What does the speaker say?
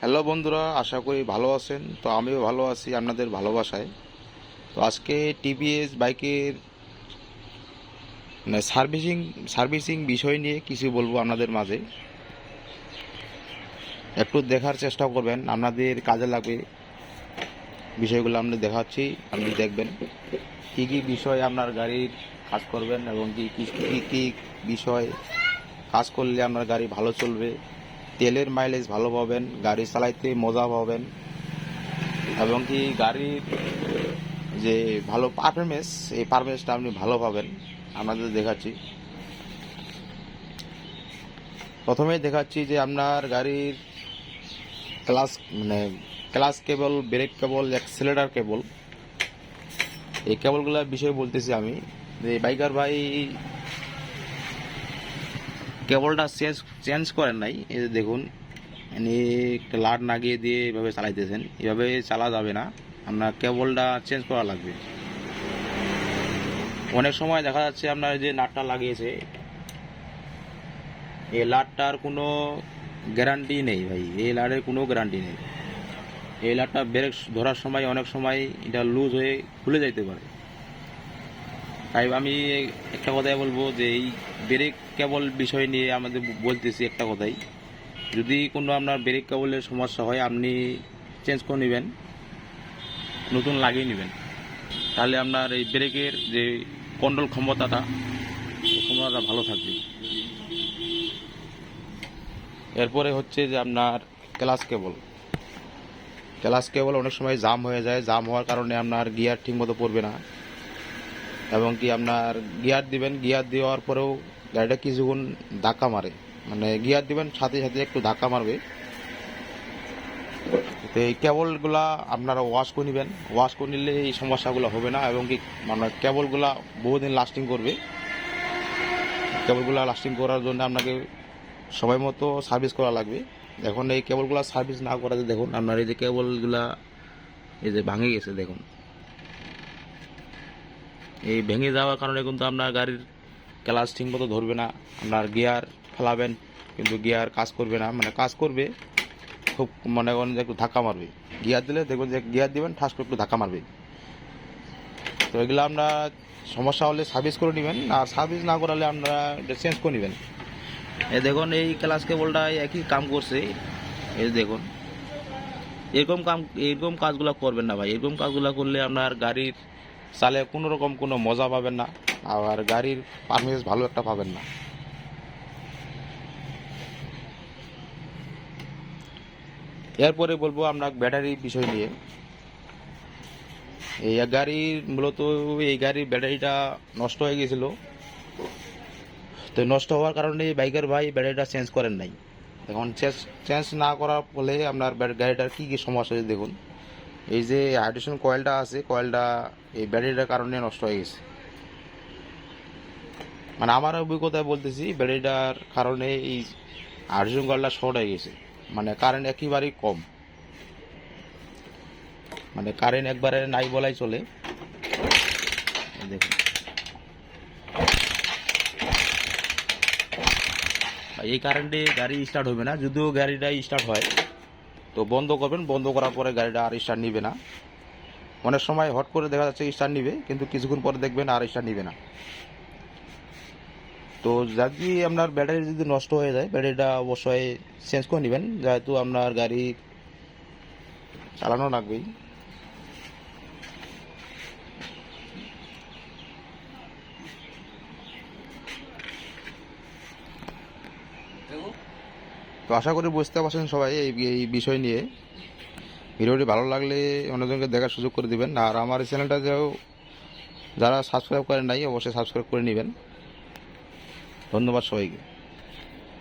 Hello বন্ধুরা, আশা করি ভালো আছেন। তো আমিও ভালো আছি আপনাদের ভালোবাসায়। তো আজকে টিভিএস বাইকের সার্ভিসিং বিষয় নিয়ে কিছু বলবো আপনাদের মাঝে। একটু দেখার চেষ্টা করবেন, আপনাদের কাজে লাগবে বিষয়গুলো আপনি দেখাচ্ছি, আপনি দেখবেন কী কী বিষয় আপনার গাড়ির কাজ করবেন এবং কী কী কী কী বিষয় কাজ করলে আপনার গাড়ি ভালো চলবে, তেলের মাইলেজ ভালো পাবেন, গাড়ি চালাইতে মজা পাবেন এবং কি গাড়ির যে ভালো পারফরমেন্স, এই পারফরমেন্সটা আপনি ভালো পাবেন। আপনাদের দেখাচ্ছি, প্রথমেই দেখাচ্ছি যে আপনার গাড়ির ক্লাস ক্লাস কেবল, ব্রেক কেবল, অ্যাক্সিলারেটর কেবল, এই কেবলগুলোর বিষয়ে বলতেছি আমি। যে বাইকার ভাই কেবলটা চেঞ্জ করেন নাই, এই যে দেখুন ইনি একটা লাট লাগিয়ে দিয়ে এভাবে চালাইতেছেন, এভাবে চালা যাবে না, আপনার কেবলটা চেঞ্জ করা লাগবে। অনেক সময় দেখা যাচ্ছে আপনার যে নাটটা লাগিয়েছে, এই লাটটার কোনো গ্যারান্টি নেই ভাই, এই লাটের কোনো গ্যারান্টি নেই। এই লাটটা ব্রেক ধরার সময় অনেক সময় এটা লুজ হয়ে খুলে যাইতে পারে। তাই আমি একটা কথাই বলবো যে এই ব্রেক কেবল বিষয় নিয়ে আমাদের বলতেছি একটা কথাই, যদি কোনো আপনার ব্রেক কেবলের সমস্যা হয় আপনি চেঞ্জ করে নেবেন, নতুন লাগিয়ে নেবেন, তাহলে আপনার এই ব্রেকের যে কন্ট্রোল ক্ষমতাটা ভালো থাকবে। এরপরে হচ্ছে যে আপনার ক্লাস কেবল অনেক সময় জাম হয়ে যায়, জাম হওয়ার কারণে আপনার গিয়ার ঠিকমতো পড়বে না এবং কি আপনার গিয়ার দেওয়ার পরেও গাড়িটা কিছুক্ষণ ধাক্কা মারে, গিয়ার দিবেন সাথে সাথে একটু ধাক্কা মারবে। তো এই কেবলগুলা আপনারা ওয়াশ করে নেবেন, ওয়াশ করে নিলে এই সমস্যাগুলো হবে না এবং কি আপনার কেবলগুলা বহুদিন লাস্টিং করবে। কেবলগুলা লাস্টিং করার জন্য আপনাকে সময় মতো সার্ভিস করা লাগবে। এখন এই কেবলগুলা সার্ভিস না করাতে দেখুন আপনার এই যে কেবলগুলা এই যে ভাঙে গেছে, দেখুন এই ভেঙে যাওয়ার কারণে কিন্তু আপনার গাড়ির ক্লাচ ঠিক মতো ধরবে না, আপনার গিয়ার ফেলাবেন কিন্তু গিয়ার কাজ করবে না, কাজ করবে খুব মনে করেন যে একটু ধাক্কা মারবে, গিয়ার দিলে দেখবেন যে গিয়ার দিবেন ঠাস করে একটু ধাক্কা মারবে। তো এগুলো আপনার সমস্যা হলে সার্ভিস করে নেবেন, আর সার্ভিস না করালে আপনারা চেঞ্জ করে নেবেন। এই দেখুন এই ক্লাচ কেবলটা একই কাম করছে, এই দেখুন এরকম কাজগুলো করবেন না ভাই। এরকম কাজগুলো করলে আপনার গাড়ির চালে কোনো রকম কোনো মজা পাবেন না, আর গাড়ির পারফরমেন্স ভালো একটা পাবেন না। এরপরে বলবো আপনার ব্যাটারির বিষয় নিয়ে। এই গাড়ির ব্যাটারিটা নষ্ট হয়ে গেছিলো, তো নষ্ট হওয়ার কারণে বাইকের ভাই ব্যাটারিটা চেঞ্জ করেন নাই। এখন চেঞ্জ না করার ফলে আপনার গাড়িটার কী কী সমস্যা হয়েছে দেখুন। এই যে হাইড্রোজেন কয়েলটা আছে, কয়েলটা এই ব্যাটারিটার কারণে নষ্ট হয়ে গেছে। আমার অভিজ্ঞতায় বলতেছি, ব্যাটারিটার কারণে এই হাইড্রোজেন কয়েলটা শর্ট হয়ে গেছে, কারেন্ট একেবারেই কম, কারেন্ট একবারে নাই বলাই চলে। দেখুন এই কারেন্টে গাড়ি স্টার্ট হবে না, যদিও গাড়িটা স্টার্ট হয় তো বন্ধ করবেন, বন্ধ করার পরে গাড়িটা আর স্টার্ট নিবে না। অনেক সময় হট করে দেখা যাচ্ছে স্টার্ট নিবে, কিন্তু কিছুক্ষণ পরে দেখবেন আর স্টার্ট নিবে না। তো যদি আপনার ব্যাটারি যদি নষ্ট হয়ে যায়, ব্যাটারিটা অবশ্যই চেঞ্জ করে নেবেন, যেহেতু আপনার গাড়ি চালানো লাগবেই। তো আশা করি বুঝতে পারছেন সবাই এই বিষয় নিয়ে। ভিডিওটি ভালো লাগলে অন্যজনকে দেখার সুযোগ করে দিবেন, আর আমার এই চ্যানেলটা যারা সাবস্ক্রাইব করেন নাই অবশ্যই সাবস্ক্রাইব করে নেবেন। ধন্যবাদ সবাইকে।